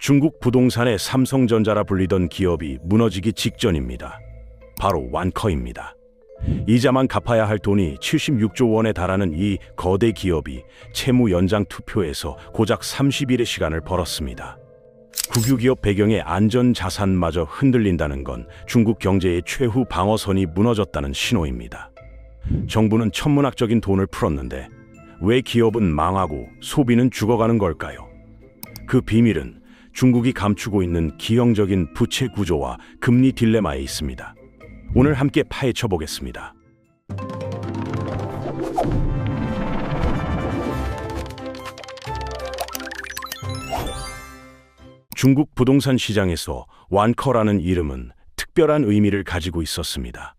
중국 부동산의 삼성전자라 불리던 기업이 무너지기 직전입니다. 바로 완커입니다. 이자만 갚아야 할 돈이 76조 원에 달하는 이 거대 기업이 채무 연장 투표에서 고작 30일의 시간을 벌었습니다. 국유기업 배경의 안전자산마저 흔들린다는 건 중국 경제의 최후 방어선이 무너졌다는 신호입니다. 정부는 천문학적인 돈을 풀었는데 왜 기업은 망하고 소비는 죽어가는 걸까요? 그 비밀은 중국이 감추고 있는 기형적인 부채 구조와 금리 딜레마에 있습니다. 오늘 함께 파헤쳐 보겠습니다. 중국 부동산 시장에서 완커라는 이름은 특별한 의미를 가지고 있었습니다.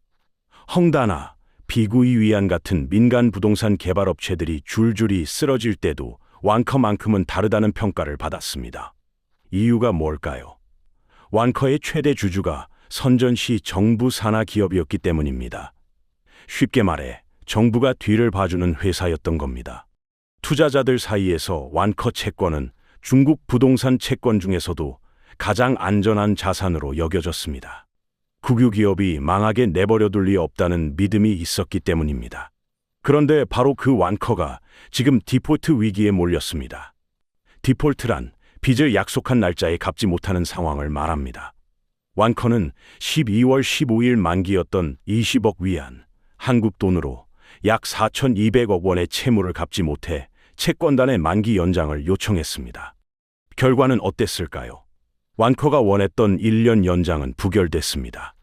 헝다나, 비구이 위안 같은 민간 부동산 개발 업체들이 줄줄이 쓰러질 때도 완커만큼은 다르다는 평가를 받았습니다. 이유가 뭘까요? 완커의 최대 주주가 선전시 정부 산하 기업이었기 때문입니다. 쉽게 말해 정부가 뒤를 봐주는 회사였던 겁니다. 투자자들 사이에서 완커 채권은 중국 부동산 채권 중에서도 가장 안전한 자산으로 여겨졌습니다. 국유기업이 망하게 내버려둘 리 없다는 믿음이 있었기 때문입니다. 그런데 바로 그 완커가 지금 디폴트 위기에 몰렸습니다. 디폴트란 빚을 약속한 날짜에 갚지 못하는 상황을 말합니다. 완커는 12월 15일 만기였던 20억 위안, 한국 돈으로 약 4,200억 원의 채무를 갚지 못해 채권단의 만기 연장을 요청했습니다. 결과는 어땠을까요? 완커가 원했던 1년 연장은 부결됐습니다.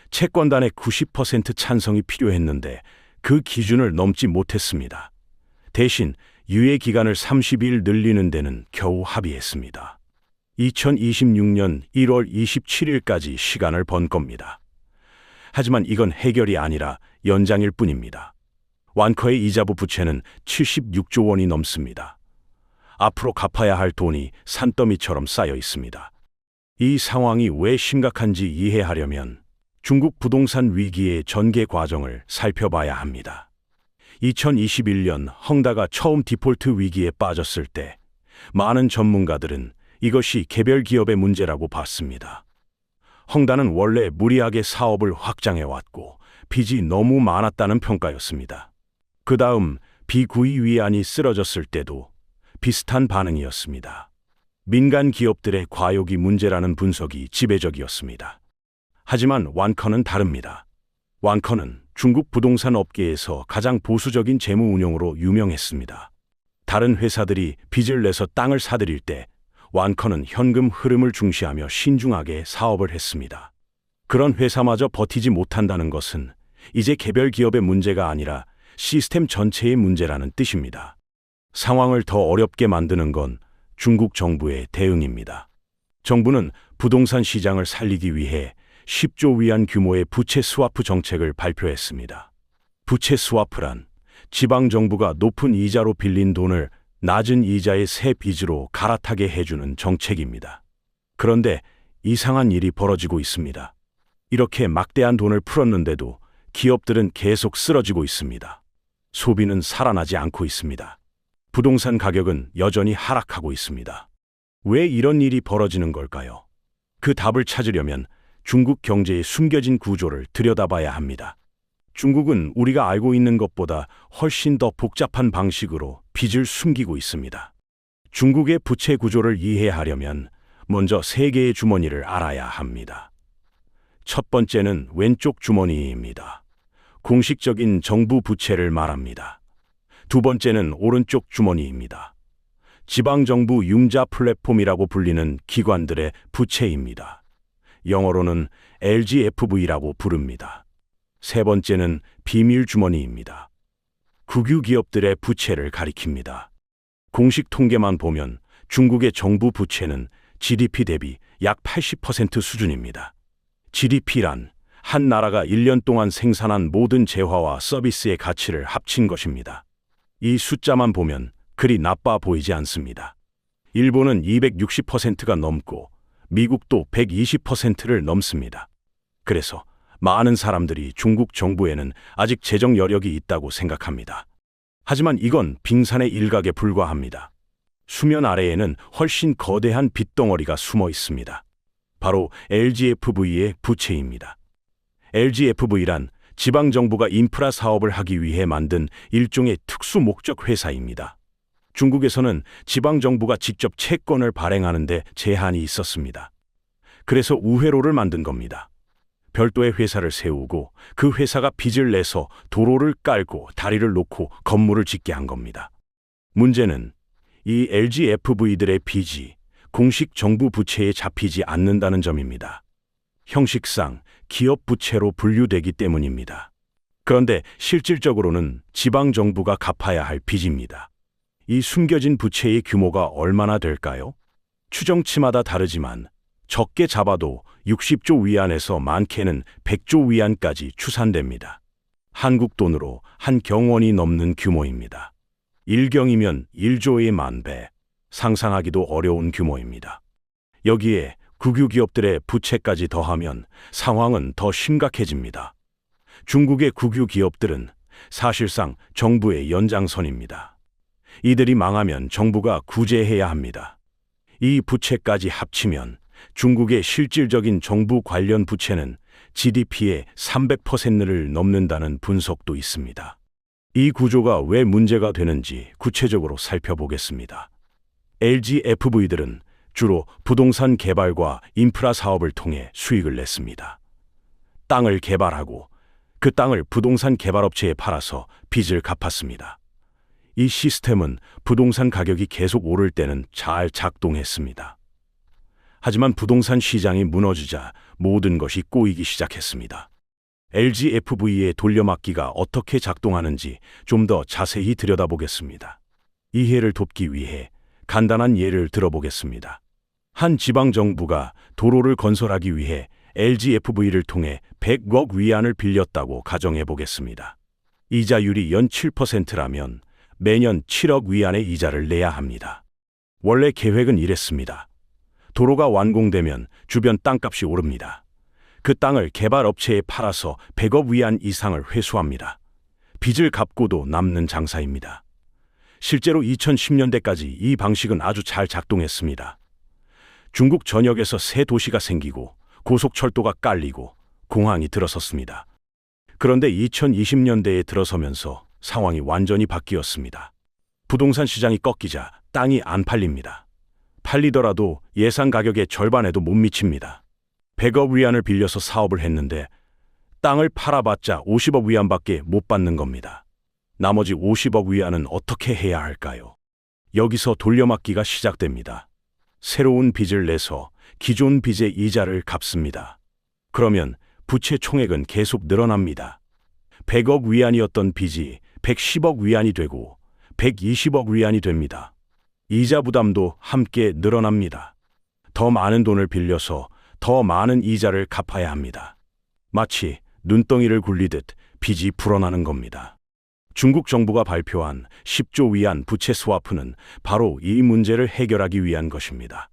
채권단의 90% 찬성이 필요했는데 그 기준을 넘지 못했습니다. 대신 유예 기간을 30일 늘리는 데는 겨우 합의했습니다. 2026년 1월 27일까지 시간을 번 겁니다. 하지만 이건 해결이 아니라 연장일 뿐입니다. 완커의 이자부 부채는 76조 원이 넘습니다. 앞으로 갚아야 할 돈이 산더미처럼 쌓여 있습니다. 이 상황이 왜 심각한지 이해하려면 중국 부동산 위기의 전개 과정을 살펴봐야 합니다. 2021년 헝다가 처음 디폴트 위기에 빠졌을 때 많은 전문가들은 이것이 개별 기업의 문제라고 봤습니다. 헝다는 원래 무리하게 사업을 확장해왔고 빚이 너무 많았다는 평가였습니다. 그 다음 비구이 위안이 쓰러졌을 때도 비슷한 반응이었습니다. 민간 기업들의 과욕이 문제라는 분석이 지배적이었습니다. 하지만 완커는 다릅니다. 완커는 중국 부동산 업계에서 가장 보수적인 재무 운용으로 유명했습니다. 다른 회사들이 빚을 내서 땅을 사들일 때 완커는 현금 흐름을 중시하며 신중하게 사업을 했습니다. 그런 회사마저 버티지 못한다는 것은 이제 개별 기업의 문제가 아니라 시스템 전체의 문제라는 뜻입니다. 상황을 더 어렵게 만드는 건 중국 정부의 대응입니다. 정부는 부동산 시장을 살리기 위해 10조 위안 규모의 부채 스와프 정책을 발표했습니다. 부채 스와프란 지방정부가 높은 이자로 빌린 돈을 낮은 이자의 새 빚으로 갈아타게 해주는 정책입니다. 그런데 이상한 일이 벌어지고 있습니다. 이렇게 막대한 돈을 풀었는데도 기업들은 계속 쓰러지고 있습니다. 소비는 살아나지 않고 있습니다. 부동산 가격은 여전히 하락하고 있습니다. 왜 이런 일이 벌어지는 걸까요? 그 답을 찾으려면 중국 경제의 숨겨진 구조를 들여다봐야 합니다. 중국은 우리가 알고 있는 것보다 훨씬 더 복잡한 방식으로 빚을 숨기고 있습니다. 중국의 부채 구조를 이해하려면 먼저 세 개의 주머니를 알아야 합니다. 첫 번째는 왼쪽 주머니입니다. 공식적인 정부 부채를 말합니다. 두 번째는 오른쪽 주머니입니다. 지방정부 융자 플랫폼이라고 불리는 기관들의 부채입니다. 영어로는 LGFV라고 부릅니다. 세 번째는 비밀 주머니입니다. 국유 기업들의 부채를 가리킵니다. 공식 통계만 보면 중국의 정부 부채는 GDP 대비 약 80% 수준입니다. GDP란 한 나라가 1년 동안 생산한 모든 재화와 서비스의 가치를 합친 것입니다. 이 숫자만 보면 그리 나빠 보이지 않습니다. 일본은 260%가 넘고 미국도 120%를 넘습니다. 그래서 많은 사람들이 중국 정부에는 아직 재정 여력이 있다고 생각합니다. 하지만 이건 빙산의 일각에 불과합니다. 수면 아래에는 훨씬 거대한 빚덩어리가 숨어 있습니다. 바로 LGFV의 부채입니다. LGFV란 지방정부가 인프라 사업을 하기 위해 만든 일종의 특수 목적 회사입니다. 중국에서는 지방정부가 직접 채권을 발행하는 데 제한이 있었습니다. 그래서 우회로를 만든 겁니다. 별도의 회사를 세우고 그 회사가 빚을 내서 도로를 깔고 다리를 놓고 건물을 짓게 한 겁니다. 문제는 이 LGFV들의 빚이 공식 정부 부채에 잡히지 않는다는 점입니다. 형식상 기업 부채로 분류되기 때문입니다. 그런데 실질적으로는 지방정부가 갚아야 할 빚입니다. 이 숨겨진 부채의 규모가 얼마나 될까요? 추정치마다 다르지만 적게 잡아도 60조 위안에서 많게는 100조 위안까지 추산됩니다. 한국 돈으로 한 경원이 넘는 규모입니다. 1경이면 1조의 만배, 상상하기도 어려운 규모입니다. 여기에 국유기업들의 부채까지 더하면 상황은 더 심각해집니다. 중국의 국유기업들은 사실상 정부의 연장선입니다. 이들이 망하면 정부가 구제해야 합니다. 이 부채까지 합치면 중국의 실질적인 정부 관련 부채는 GDP의 300%를 넘는다는 분석도 있습니다. 이 구조가 왜 문제가 되는지 구체적으로 살펴보겠습니다. LGFV들은 주로 부동산 개발과 인프라 사업을 통해 수익을 냈습니다. 땅을 개발하고 그 땅을 부동산 개발업체에 팔아서 빚을 갚았습니다. 이 시스템은 부동산 가격이 계속 오를 때는 잘 작동했습니다. 하지만 부동산 시장이 무너지자 모든 것이 꼬이기 시작했습니다. LGFV의 돌려막기가 어떻게 작동하는지 좀 더 자세히 들여다보겠습니다. 이해를 돕기 위해 간단한 예를 들어보겠습니다. 한 지방정부가 도로를 건설하기 위해 LGFV를 통해 100억 위안을 빌렸다고 가정해 보겠습니다. 이자율이 연 7%라면 매년 7억 위안의 이자를 내야 합니다. 원래 계획은 이랬습니다. 도로가 완공되면 주변 땅값이 오릅니다. 그 땅을 개발업체에 팔아서 100억 위안 이상을 회수합니다. 빚을 갚고도 남는 장사입니다. 실제로 2010년대까지 이 방식은 아주 잘 작동했습니다. 중국 전역에서 새 도시가 생기고 고속철도가 깔리고 공항이 들어섰습니다. 그런데 2020년대에 들어서면서 상황이 완전히 바뀌었습니다. 부동산 시장이 꺾이자 땅이 안 팔립니다. 팔리더라도 예상 가격의 절반에도 못 미칩니다. 100억 위안을 빌려서 사업을 했는데 땅을 팔아봤자 50억 위안밖에 못 받는 겁니다. 나머지 50억 위안은 어떻게 해야 할까요? 여기서 돌려막기가 시작됩니다. 새로운 빚을 내서 기존 빚의 이자를 갚습니다. 그러면 부채 총액은 계속 늘어납니다. 100억 위안이었던 빚이 110억 위안이 되고 120억 위안이 됩니다. 이자 부담도 함께 늘어납니다. 더 많은 돈을 빌려서 더 많은 이자를 갚아야 합니다. 마치 눈덩이를 굴리듯 빚이 불어나는 겁니다. 중국 정부가 발표한 10조 위안 부채 스와프는 바로 이 문제를 해결하기 위한 것입니다.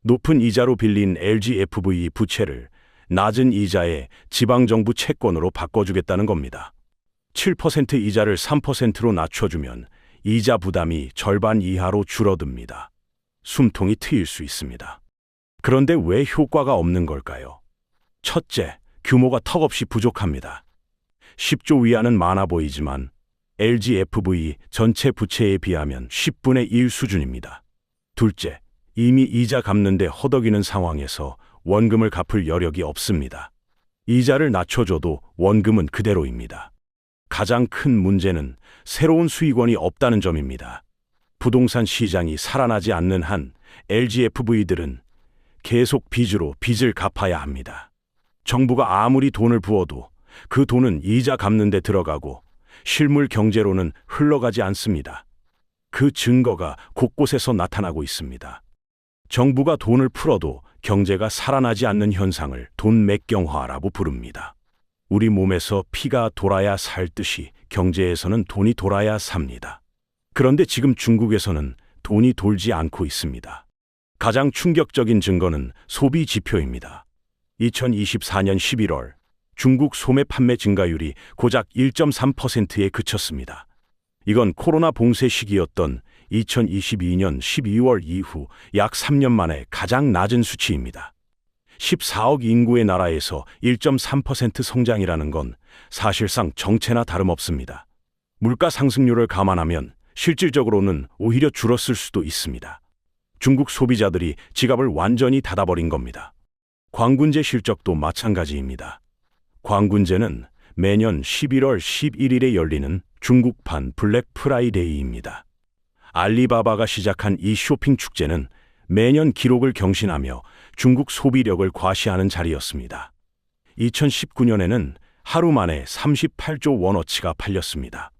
높은 이자로 빌린 LGFV 부채를 낮은 이자의 지방정부 채권으로 바꿔주겠다는 겁니다. 7% 이자를 3%로 낮춰주면 이자 부담이 절반 이하로 줄어듭니다. 숨통이 트일 수 있습니다. 그런데 왜 효과가 없는 걸까요? 첫째, 규모가 턱없이 부족합니다. 10조 위안은 많아 보이지만 LGFV 전체 부채에 비하면 10분의 1 수준입니다. 둘째, 이미 이자 갚는데 허덕이는 상황에서 원금을 갚을 여력이 없습니다. 이자를 낮춰줘도 원금은 그대로입니다. 가장 큰 문제는 새로운 수익원이 없다는 점입니다. 부동산 시장이 살아나지 않는 한 LGFV들은 계속 빚으로 빚을 갚아야 합니다. 정부가 아무리 돈을 부어도 그 돈은 이자 갚는 데 들어가고 실물 경제로는 흘러가지 않습니다. 그 증거가 곳곳에서 나타나고 있습니다. 정부가 돈을 풀어도 경제가 살아나지 않는 현상을 돈맥경화라고 부릅니다. 우리 몸에서 피가 돌아야 살듯이 경제에서는 돈이 돌아야 삽니다. 그런데 지금 중국에서는 돈이 돌지 않고 있습니다. 가장 충격적인 증거는 소비 지표입니다. 2024년 11월 중국 소매 판매 증가율이 고작 1.3%에 그쳤습니다. 이건 코로나 봉쇄 시기였던 2022년 12월 이후 약 3년 만에 가장 낮은 수치입니다. 14억 인구의 나라에서 1.3% 성장이라는 건 사실상 정체나 다름없습니다. 물가 상승률을 감안하면 실질적으로는 오히려 줄었을 수도 있습니다. 중국 소비자들이 지갑을 완전히 닫아버린 겁니다. 광군제 실적도 마찬가지입니다. 광군제는 매년 11월 11일에 열리는 중국판 블랙 프라이데이입니다. 알리바바가 시작한 이 쇼핑 축제는 매년 기록을 경신하며 중국 소비력을 과시하는 자리였습니다. 2019년에는 하루 만에 38조 원어치가 팔렸습니다.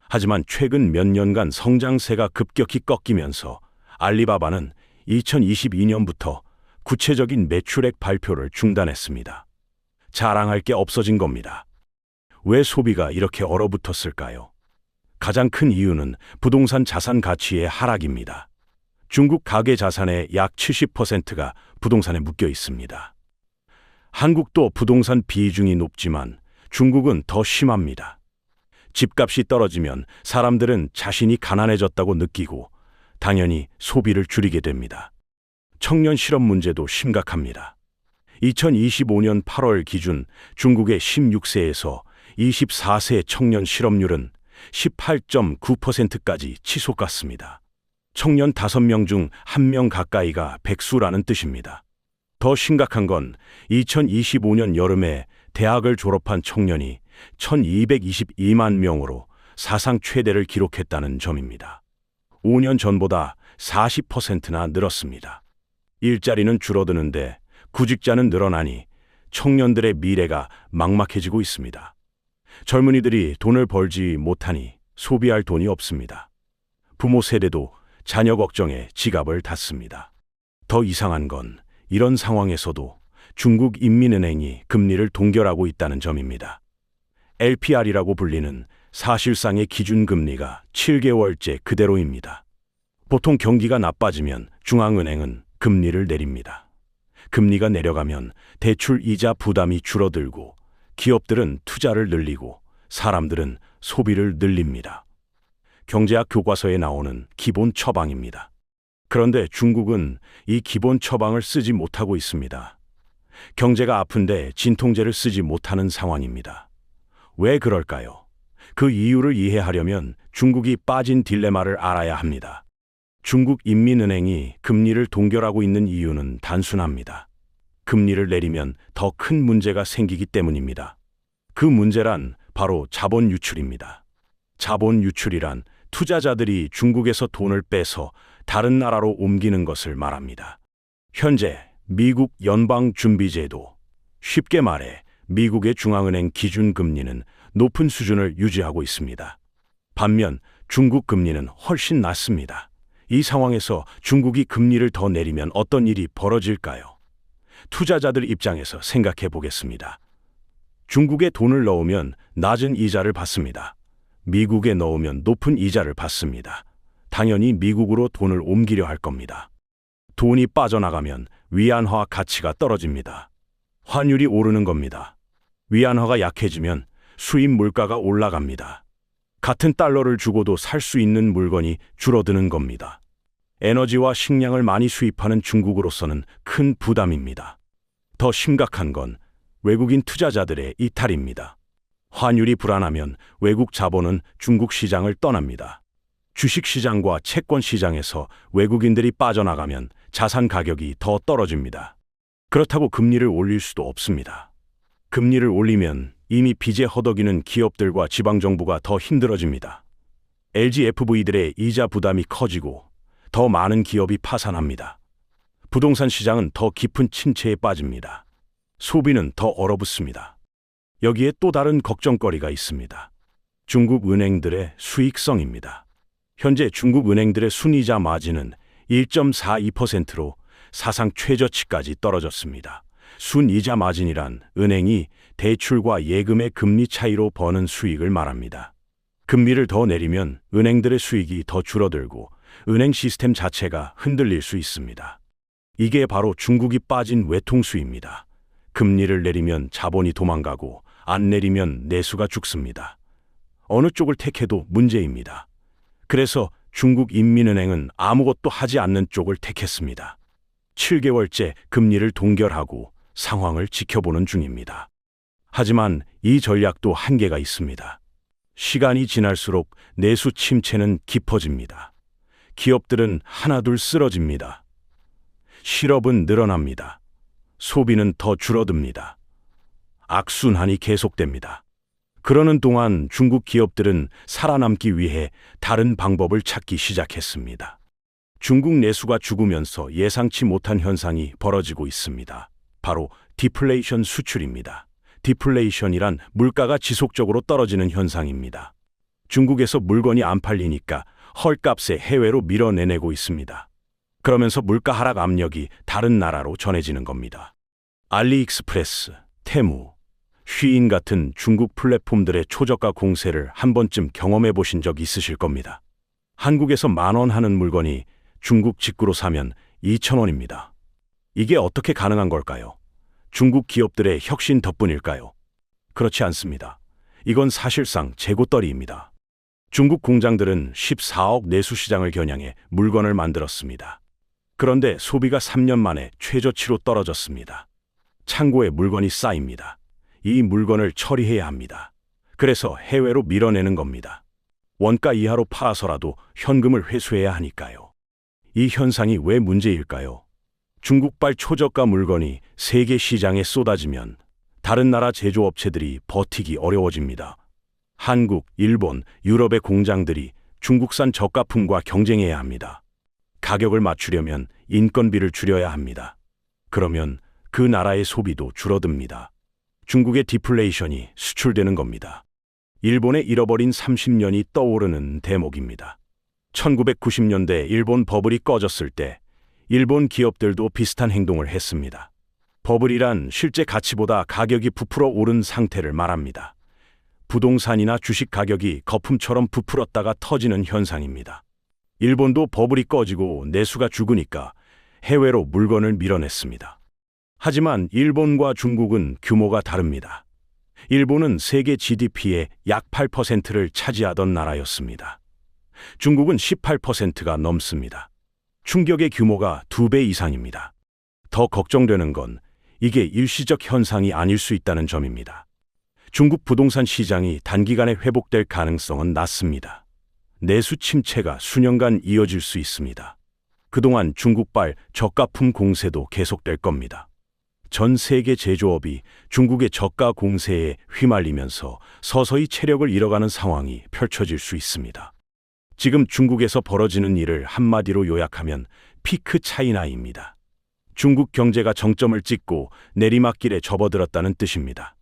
하지만 최근 몇 년간 성장세가 급격히 꺾이면서 알리바바는 2022년부터 구체적인 매출액 발표를 중단했습니다. 자랑할 게 없어진 겁니다. 왜 소비가 이렇게 얼어붙었을까요? 가장 큰 이유는 부동산 자산 가치의 하락입니다. 중국 가계 자산의 약 70%가 부동산에 묶여 있습니다. 한국도 부동산 비중이 높지만 중국은 더 심합니다. 집값이 떨어지면 사람들은 자신이 가난해졌다고 느끼고 당연히 소비를 줄이게 됩니다. 청년 실업 문제도 심각합니다. 2025년 8월 기준 중국의 16세에서 24세 청년 실업률은 18.9%까지 치솟았습니다. 청년 5명 중 1명 가까이가 백수라는 뜻입니다. 더 심각한 건 2025년 여름에 대학을 졸업한 청년이 1222만 명으로 사상 최대를 기록했다는 점입니다. 5년 전보다 40%나 늘었습니다. 일자리는 줄어드는데 구직자는 늘어나니 청년들의 미래가 막막해지고 있습니다. 젊은이들이 돈을 벌지 못하니 소비할 돈이 없습니다. 부모 세대도 자녀 걱정에 지갑을 닫습니다. 더 이상한 건 이런 상황에서도 중국인민은행이 금리를 동결하고 있다는 점입니다. LPR이라고 불리는 사실상의 기준금리가 7개월째 그대로입니다. 보통 경기가 나빠지면 중앙은행은 금리를 내립니다. 금리가 내려가면 대출 이자 부담이 줄어들고 기업들은 투자를 늘리고 사람들은 소비를 늘립니다. 경제학 교과서에 나오는 기본 처방입니다. 그런데 중국은 이 기본 처방을 쓰지 못하고 있습니다. 경제가 아픈데 진통제를 쓰지 못하는 상황입니다. 왜 그럴까요? 그 이유를 이해하려면 중국이 빠진 딜레마를 알아야 합니다. 중국인민은행이 금리를 동결하고 있는 이유는 단순합니다. 금리를 내리면 더 큰 문제가 생기기 때문입니다. 그 문제란 바로 자본 유출입니다. 자본 유출이란 투자자들이 중국에서 돈을 빼서 다른 나라로 옮기는 것을 말합니다. 현재 미국 연방준비제도, 쉽게 말해 미국의 중앙은행 기준금리는 높은 수준을 유지하고 있습니다. 반면 중국 금리는 훨씬 낮습니다. 이 상황에서 중국이 금리를 더 내리면 어떤 일이 벌어질까요? 투자자들 입장에서 생각해 보겠습니다. 중국에 돈을 넣으면 낮은 이자를 받습니다. 미국에 넣으면 높은 이자를 받습니다. 당연히 미국으로 돈을 옮기려 할 겁니다. 돈이 빠져나가면 위안화 가치가 떨어집니다. 환율이 오르는 겁니다. 위안화가 약해지면 수입 물가가 올라갑니다. 같은 달러를 주고도 살 수 있는 물건이 줄어드는 겁니다. 에너지와 식량을 많이 수입하는 중국으로서는 큰 부담입니다. 더 심각한 건 외국인 투자자들의 이탈입니다. 환율이 불안하면 외국 자본은 중국 시장을 떠납니다. 주식시장과 채권시장에서 외국인들이 빠져나가면 자산 가격이 더 떨어집니다. 그렇다고 금리를 올릴 수도 없습니다. 금리를 올리면 이미 빚에 허덕이는 기업들과 지방정부가 더 힘들어집니다. LGFV들의 이자 부담이 커지고 더 많은 기업이 파산합니다. 부동산 시장은 더 깊은 침체에 빠집니다. 소비는 더 얼어붙습니다. 여기에 또 다른 걱정거리가 있습니다. 중국 은행들의 수익성입니다. 현재 중국 은행들의 순이자 마진은 1.42%로 사상 최저치까지 떨어졌습니다. 순이자 마진이란 은행이 대출과 예금의 금리 차이로 버는 수익을 말합니다. 금리를 더 내리면 은행들의 수익이 더 줄어들고 은행 시스템 자체가 흔들릴 수 있습니다. 이게 바로 중국이 빠진 외통수입니다. 금리를 내리면 자본이 도망가고 안 내리면 내수가 죽습니다. 어느 쪽을 택해도 문제입니다. 그래서 중국인민은행은 아무것도 하지 않는 쪽을 택했습니다. 7개월째 금리를 동결하고 상황을 지켜보는 중입니다. 하지만 이 전략도 한계가 있습니다. 시간이 지날수록 내수 침체는 깊어집니다. 기업들은 하나둘 쓰러집니다. 실업은 늘어납니다. 소비는 더 줄어듭니다. 악순환이 계속됩니다. 그러는 동안 중국 기업들은 살아남기 위해 다른 방법을 찾기 시작했습니다. 중국 내수가 죽으면서 예상치 못한 현상이 벌어지고 있습니다. 바로 디플레이션 수출입니다. 디플레이션이란 물가가 지속적으로 떨어지는 현상입니다. 중국에서 물건이 안 팔리니까 헐값에 해외로 밀어내내고 있습니다. 그러면서 물가 하락 압력이 다른 나라로 전해지는 겁니다. 알리익스프레스, 테무, 쉬인 같은 중국 플랫폼들의 초저가 공세를 한 번쯤 경험해 보신 적 있으실 겁니다. 한국에서 10,000원 하는 물건이 중국 직구로 사면 2,000원입니다. 이게 어떻게 가능한 걸까요? 중국 기업들의 혁신 덕분일까요? 그렇지 않습니다. 이건 사실상 재고떨이입니다. 중국 공장들은 14억 내수 시장을 겨냥해 물건을 만들었습니다. 그런데 소비가 3년 만에 최저치로 떨어졌습니다. 창고에 물건이 쌓입니다. 이 물건을 처리해야 합니다. 그래서 해외로 밀어내는 겁니다. 원가 이하로 팔아서라도 현금을 회수해야 하니까요. 이 현상이 왜 문제일까요? 중국발 초저가 물건이 세계 시장에 쏟아지면 다른 나라 제조업체들이 버티기 어려워집니다. 한국, 일본, 유럽의 공장들이 중국산 저가품과 경쟁해야 합니다. 가격을 맞추려면 인건비를 줄여야 합니다. 그러면 그 나라의 소비도 줄어듭니다. 중국의 디플레이션이 수출되는 겁니다. 일본의 잃어버린 30년이 떠오르는 대목입니다. 1990년대 일본 버블이 꺼졌을 때 일본 기업들도 비슷한 행동을 했습니다. 버블이란 실제 가치보다 가격이 부풀어 오른 상태를 말합니다. 부동산이나 주식 가격이 거품처럼 부풀었다가 터지는 현상입니다. 일본도 버블이 꺼지고 내수가 죽으니까 해외로 물건을 밀어냈습니다. 하지만 일본과 중국은 규모가 다릅니다. 일본은 세계 GDP의 약 8%를 차지하던 나라였습니다. 중국은 18%가 넘습니다. 충격의 규모가 2배 이상입니다. 더 걱정되는 건 이게 일시적 현상이 아닐 수 있다는 점입니다. 중국 부동산 시장이 단기간에 회복될 가능성은 낮습니다. 내수 침체가 수년간 이어질 수 있습니다. 그동안 중국발 저가품 공세도 계속될 겁니다. 전 세계 제조업이 중국의 저가 공세에 휘말리면서 서서히 체력을 잃어가는 상황이 펼쳐질 수 있습니다. 지금 중국에서 벌어지는 일을 한마디로 요약하면 피크 차이나입니다. 중국 경제가 정점을 찍고 내리막길에 접어들었다는 뜻입니다.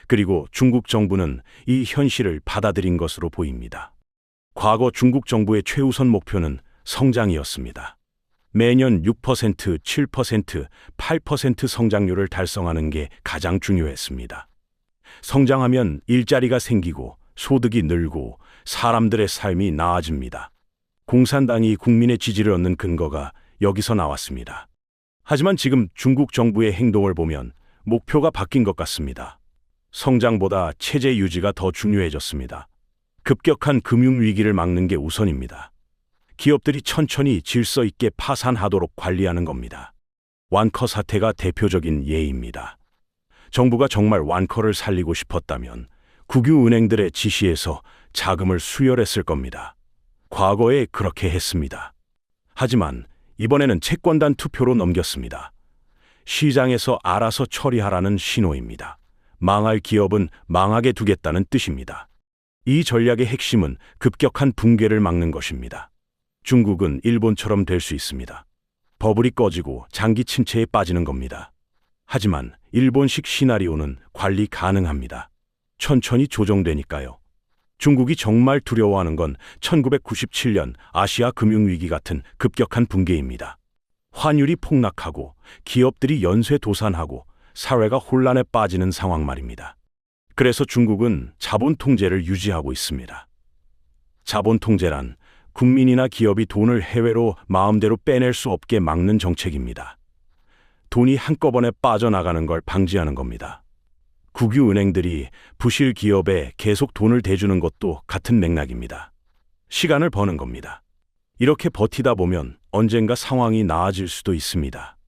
그리고 중국 정부는 이 현실을 받아들인 것으로 보입니다. 과거 중국 정부의 최우선 목표는 성장이었습니다. 매년 6%, 7%, 8% 성장률을 달성하는 게 가장 중요했습니다. 성장하면 일자리가 생기고 소득이 늘고 사람들의 삶이 나아집니다. 공산당이 국민의 지지를 얻는 근거가 여기서 나왔습니다. 하지만 지금 중국 정부의 행동을 보면 목표가 바뀐 것 같습니다. 성장보다 체제 유지가 더 중요해졌습니다. 급격한 금융위기를 막는 게 우선입니다. 기업들이 천천히 질서 있게 파산하도록 관리하는 겁니다. 완커 사태가 대표적인 예입니다. 정부가 정말 완커를 살리고 싶었다면 국유은행들의 지시에서 자금을 수혈했을 겁니다. 과거에 그렇게 했습니다. 하지만 이번에는 채권단 투표로 넘겼습니다. 시장에서 알아서 처리하라는 신호입니다. 망할 기업은 망하게 두겠다는 뜻입니다. 이 전략의 핵심은 급격한 붕괴를 막는 것입니다. 중국은 일본처럼 될 수 있습니다. 버블이 꺼지고 장기 침체에 빠지는 겁니다. 하지만 일본식 시나리오는 관리 가능합니다. 천천히 조정되니까요. 중국이 정말 두려워하는 건 1997년 아시아 금융위기 같은 급격한 붕괴입니다. 환율이 폭락하고 기업들이 연쇄 도산하고 사회가 혼란에 빠지는 상황 말입니다. 그래서 중국은 자본 통제를 유지하고 있습니다. 자본 통제란 국민이나 기업이 돈을 해외로 마음대로 빼낼 수 없게 막는 정책입니다. 돈이 한꺼번에 빠져나가는 걸 방지하는 겁니다. 국유은행들이 부실 기업에 계속 돈을 대주는 것도 같은 맥락입니다. 시간을 버는 겁니다. 이렇게 버티다 보면 언젠가 상황이 나아질 수도 있습니다.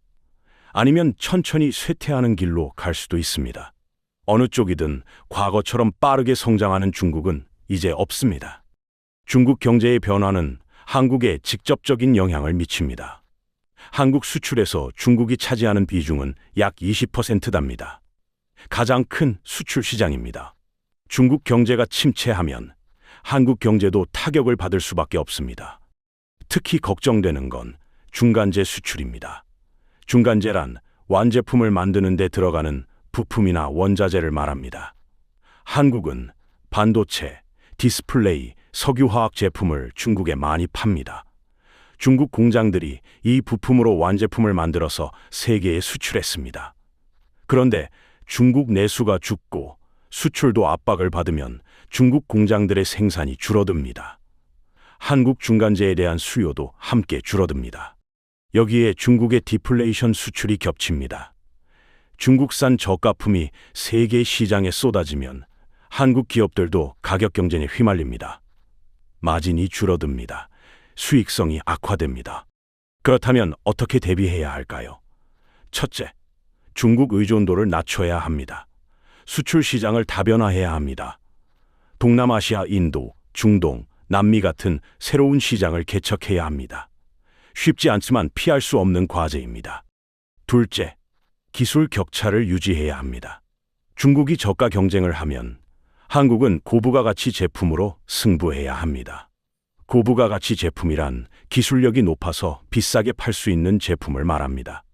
아니면 천천히 쇠퇴하는 길로 갈 수도 있습니다. 어느 쪽이든 과거처럼 빠르게 성장하는 중국은 이제 없습니다. 중국 경제의 변화는 한국에 직접적인 영향을 미칩니다. 한국 수출에서 중국이 차지하는 비중은 약 20%답니다. 가장 큰 수출 시장입니다. 중국 경제가 침체하면 한국 경제도 타격을 받을 수밖에 없습니다. 특히 걱정되는 건 중간재 수출입니다. 중간재란 완제품을 만드는 데 들어가는 부품이나 원자재를 말합니다. 한국은 반도체, 디스플레이, 석유화학 제품을 중국에 많이 팝니다. 중국 공장들이 이 부품으로 완제품을 만들어서 세계에 수출했습니다. 그런데 중국 내수가 죽고 수출도 압박을 받으면 중국 공장들의 생산이 줄어듭니다. 한국 중간재에 대한 수요도 함께 줄어듭니다. 여기에 중국의 디플레이션 수출이 겹칩니다. 중국산 저가품이 세계 시장에 쏟아지면 한국 기업들도 가격 경쟁에 휘말립니다. 마진이 줄어듭니다. 수익성이 악화됩니다. 그렇다면 어떻게 대비해야 할까요? 첫째, 중국 의존도를 낮춰야 합니다. 수출 시장을 다변화해야 합니다. 동남아시아, 인도, 중동, 남미 같은 새로운 시장을 개척해야 합니다. 쉽지 않지만 피할 수 없는 과제입니다. 둘째, 기술 격차를 유지해야 합니다. 중국이 저가 경쟁을 하면 한국은 고부가 가치 제품으로 승부해야 합니다. 고부가 가치 제품이란 기술력이 높아서 비싸게 팔 수 있는 제품을 말합니다.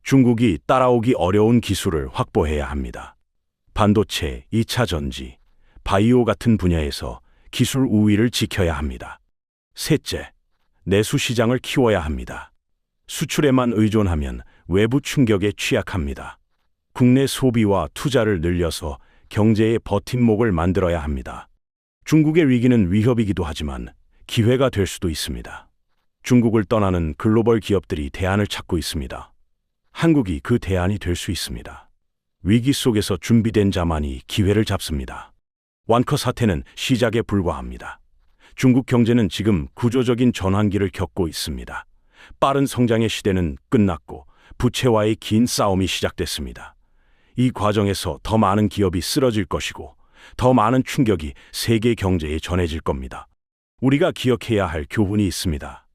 중국이 따라오기 어려운 기술을 확보해야 합니다. 반도체, 2차 전지, 바이오 같은 분야에서 기술 우위를 지켜야 합니다. 셋째, 내수 시장을 키워야 합니다. 수출에만 의존하면 외부 충격에 취약합니다. 국내 소비와 투자를 늘려서 경제의 버팀목을 만들어야 합니다. 중국의 위기는 위협이기도 하지만 기회가 될 수도 있습니다. 중국을 떠나는 글로벌 기업들이 대안을 찾고 있습니다. 한국이 그 대안이 될 수 있습니다. 위기 속에서 준비된 자만이 기회를 잡습니다. 완커 사태는 시작에 불과합니다. 중국 경제는 지금 구조적인 전환기를 겪고 있습니다. 빠른 성장의 시대는 끝났고 부채와의 긴 싸움이 시작됐습니다. 이 과정에서 더 많은 기업이 쓰러질 것이고 더 많은 충격이 세계 경제에 전해질 겁니다. 우리가 기억해야 할 교훈이 있습니다.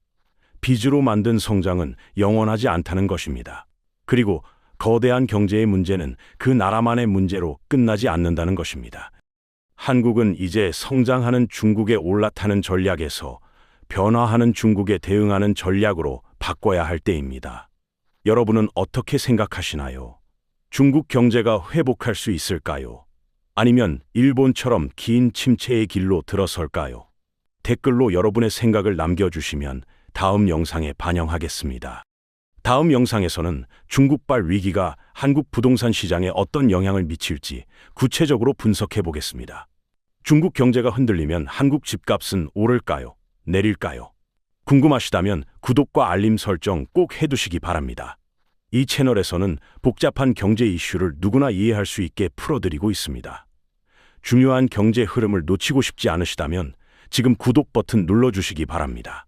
빚으로 만든 성장은 영원하지 않다는 것입니다. 그리고 거대한 경제의 문제는 그 나라만의 문제로 끝나지 않는다는 것입니다. 한국은 이제 성장하는 중국에 올라타는 전략에서 변화하는 중국에 대응하는 전략으로 바꿔야 할 때입니다. 여러분은 어떻게 생각하시나요? 중국 경제가 회복할 수 있을까요? 아니면 일본처럼 긴 침체의 길로 들어설까요? 댓글로 여러분의 생각을 남겨주시면 다음 영상에 반영하겠습니다. 다음 영상에서는 중국발 위기가 한국 부동산 시장에 어떤 영향을 미칠지 구체적으로 분석해 보겠습니다. 중국 경제가 흔들리면 한국 집값은 오를까요? 내릴까요? 궁금하시다면 구독과 알림 설정 꼭 해두시기 바랍니다. 이 채널에서는 복잡한 경제 이슈를 누구나 이해할 수 있게 풀어드리고 있습니다. 중요한 경제 흐름을 놓치고 싶지 않으시다면 지금 구독 버튼 눌러주시기 바랍니다.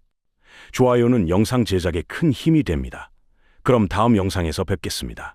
좋아요는 영상 제작에 큰 힘이 됩니다. 그럼 다음 영상에서 뵙겠습니다.